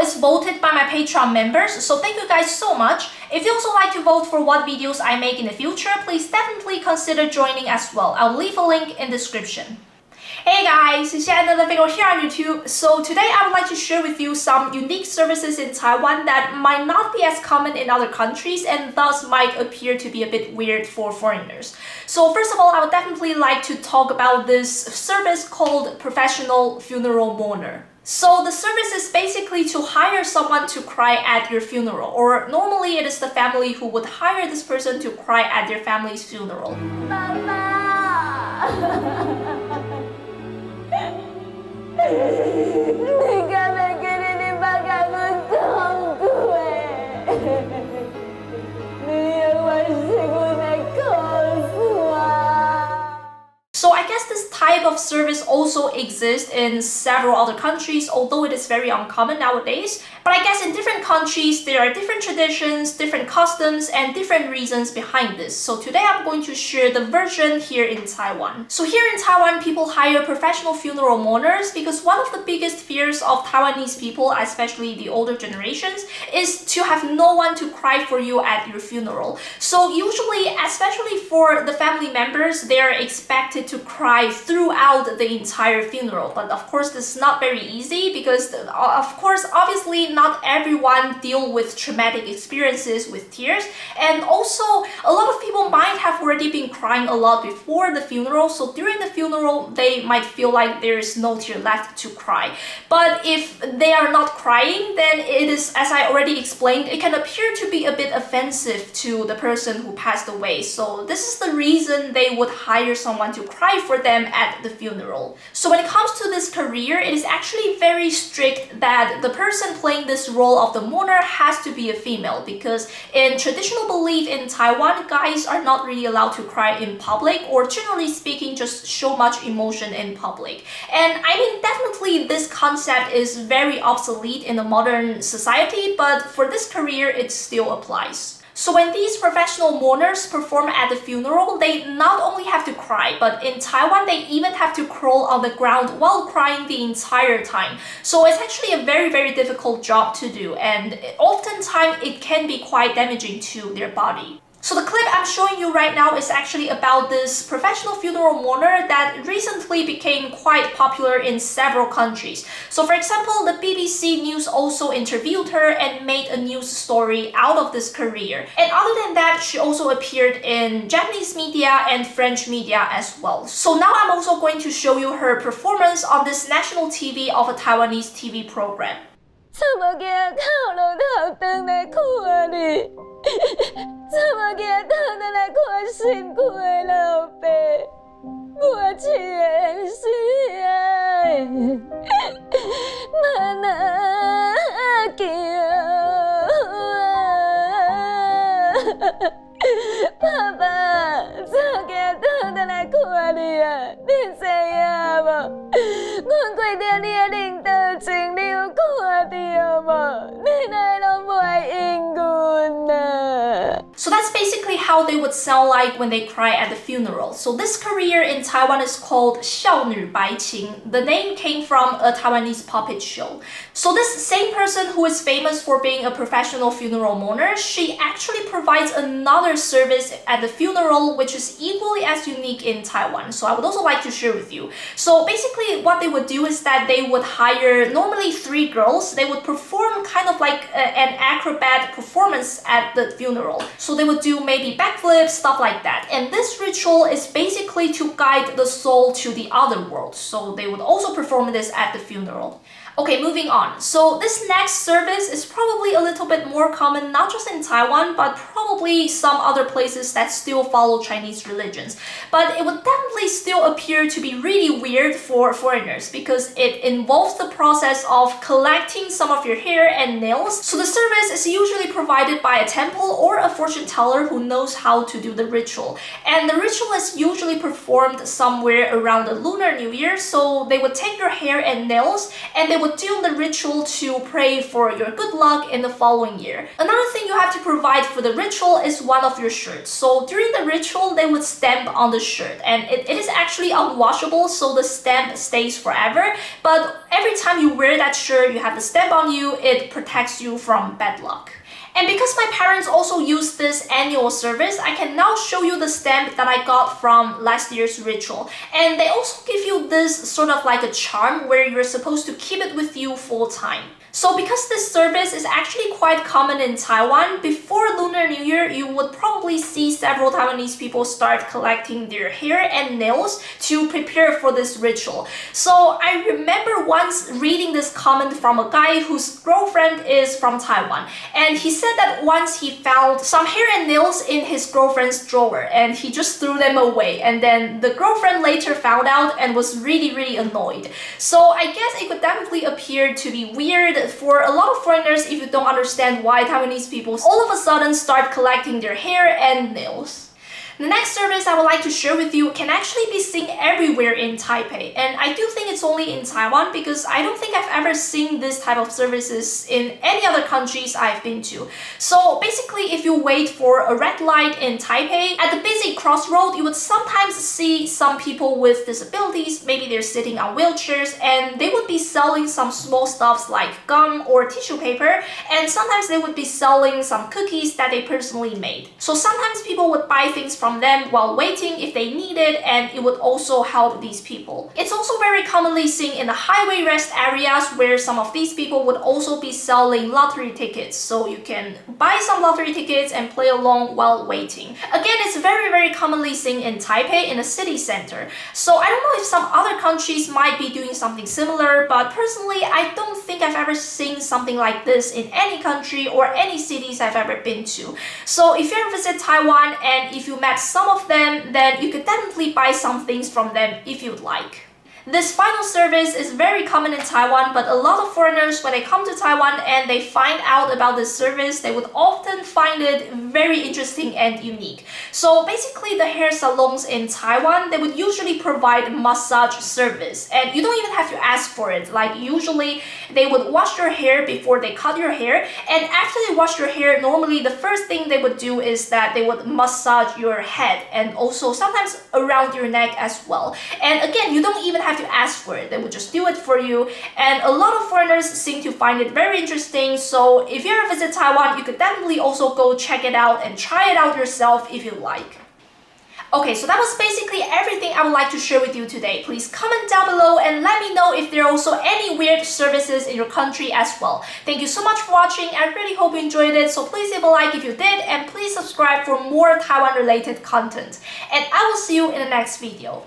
is voted by my Patreon members, so thank you guys so much. If you also like to vote for what videos I make in the future, please definitely consider joining as well. I'll leave a link in the description. Hey guys, it's yet another video here on YouTube. So today I would like to share with you some unique services in Taiwan that might not be as common in other countries and thus might appear to be a bit weird for foreigners. So first of all, I would definitely like to talk about this service called professional funeral mourner. So the service is basically to hire someone to cry at your funeral, or normally it is the family who would hire this person to cry at their family's funeral. So I guess this type of service also exists in several other countries, although it is very uncommon nowadays. But I guess in different countries, there are different traditions, different customs, and different reasons behind this. So today I'm going to share the version here in Taiwan. So here in Taiwan, people hire professional funeral mourners because one of the biggest fears of Taiwanese people, especially the older generations, is to have no one to cry for you at your funeral. So usually, especially for the family members, they are expected to cry throughout the entire funeral. But of course, this is not very easy because, obviously, not everyone deal with traumatic experiences with tears. And also, a lot of people might have already been crying a lot before the funeral. So during the funeral, they might feel like there is no tear left to cry. But if they are not crying, then it is, as I already explained, it can appear to be a bit offensive to the person who passed away. So this is the reason they would hire someone to cry for them at the funeral. So when it comes to this career, it is actually very strict that the person playing this role of the mourner has to be a female, because in traditional belief in Taiwan, guys are not really allowed to cry in public, or generally speaking, just show much emotion in public. And I mean, definitely this concept is very obsolete in the modern society, but for this career, it still applies. So when these professional mourners perform at the funeral, they not only have to cry, but in Taiwan, they even have to crawl on the ground while crying the entire time. So it's actually a very, very difficult job to do, and oftentimes it can be quite damaging to their body. So the clip I'm showing you right now is actually about this professional funeral mourner that recently became quite popular in several countries. So for example, the BBC News also interviewed her and made a news story out of this career. And other than that, she also appeared in Japanese media and French media as well. So now I'm also going to show you her performance on this national TV of a Taiwanese TV program. So that's basically how they would sound like when they cry at the funeral. So this career in Taiwan is called 少女白情. The name came from a Taiwanese puppet show. So this same person who is famous for being a professional funeral mourner, she actually provides another service at the funeral which is equally as unique in Taiwan. So I would also like to share with you. So basically what they would do is that they would hire normally 3 girls. They would perform kind of like an acrobat performance at the funeral. So they would do maybe backflips, stuff like that. And this ritual is basically to guide the soul to the other world. So they would also perform this at the funeral. Okay, moving on. So this next service is probably a little bit more common, not just in Taiwan, but probably some other places that still follow Chinese religions. But it would definitely still appear to be really weird for foreigners because it involves the process of collecting some of your hair and nails. So the service is usually provided by a temple or a fortune teller who knows how to do the ritual. And the ritual is usually performed somewhere around the Lunar New Year. So they would take your hair and nails and they would would do the ritual to pray for your good luck in the following year. Another thing you have to provide for the ritual is one of your shirts. So during the ritual, they would stamp on the shirt, and it is actually unwashable, so the stamp stays forever. But every time you wear that shirt, you have the stamp on you, it protects you from bad luck. And because my parents also use this annual service, I can now show you the stamp that I got from last year's ritual. And they also give you this sort of like a charm where you're supposed to keep it with you full time. So because this service is actually quite common in Taiwan, before Lunar New Year, you would probably see several Taiwanese people start collecting their hair and nails to prepare for this ritual. So I remember once reading this comment from a guy whose girlfriend is from Taiwan, and he said that once he found some hair and nails in his girlfriend's drawer and he just threw them away, and then the girlfriend later found out and was really annoyed. So I guess it could definitely appear to be weird for a lot of foreigners if you don't understand why Taiwanese people all of a sudden start collecting their hair and nails. The next service I would like to share with you can actually be seen everywhere in Taipei, and I do think it's only in Taiwan because I don't think I've ever seen this type of services in any other countries I've been to. So basically, if you wait for a red light in Taipei, at the busy crossroad, you would sometimes see some people with disabilities, maybe they're sitting on wheelchairs, and they would be selling some small stuffs like gum or tissue paper, and sometimes they would be selling some cookies that they personally made. So sometimes people would buy things from them while waiting if they need it, and it would also help these people. It's also very commonly seen in the highway rest areas where some of these people would also be selling lottery tickets, so you can buy some lottery tickets and play along while waiting. Again, it's very commonly seen in Taipei in the city center. So I don't know if some other countries might be doing something similar, but personally I don't think I've ever seen something like this in any country or any cities I've ever been to. So if you ever visit Taiwan and if you met some of them, then you could definitely buy some things from them if you'd like. This final service is very common in Taiwan, but a lot of foreigners, when they come to Taiwan and they find out about this service, they would often find it very interesting and unique. So basically, the hair salons in Taiwan, they would usually provide massage service, and you don't even have to ask for it. Like usually, they would wash your hair before they cut your hair, and after they wash your hair, normally the first thing they would do is that they would massage your head and also sometimes around your neck as well. And again, you don't even have to ask for it, they would just do it for you, and a lot of foreigners seem to find it very interesting. So if you ever visit Taiwan, you could definitely also go check it out and try it out yourself if you like. Okay, so that was basically everything I would like to share with you today. Please comment down below and let me know if there are also any weird services in your country as well. Thank you so much for watching. I really hope you enjoyed it, so please leave a like if you did, and please subscribe for more Taiwan related content. And I will see you in the next video.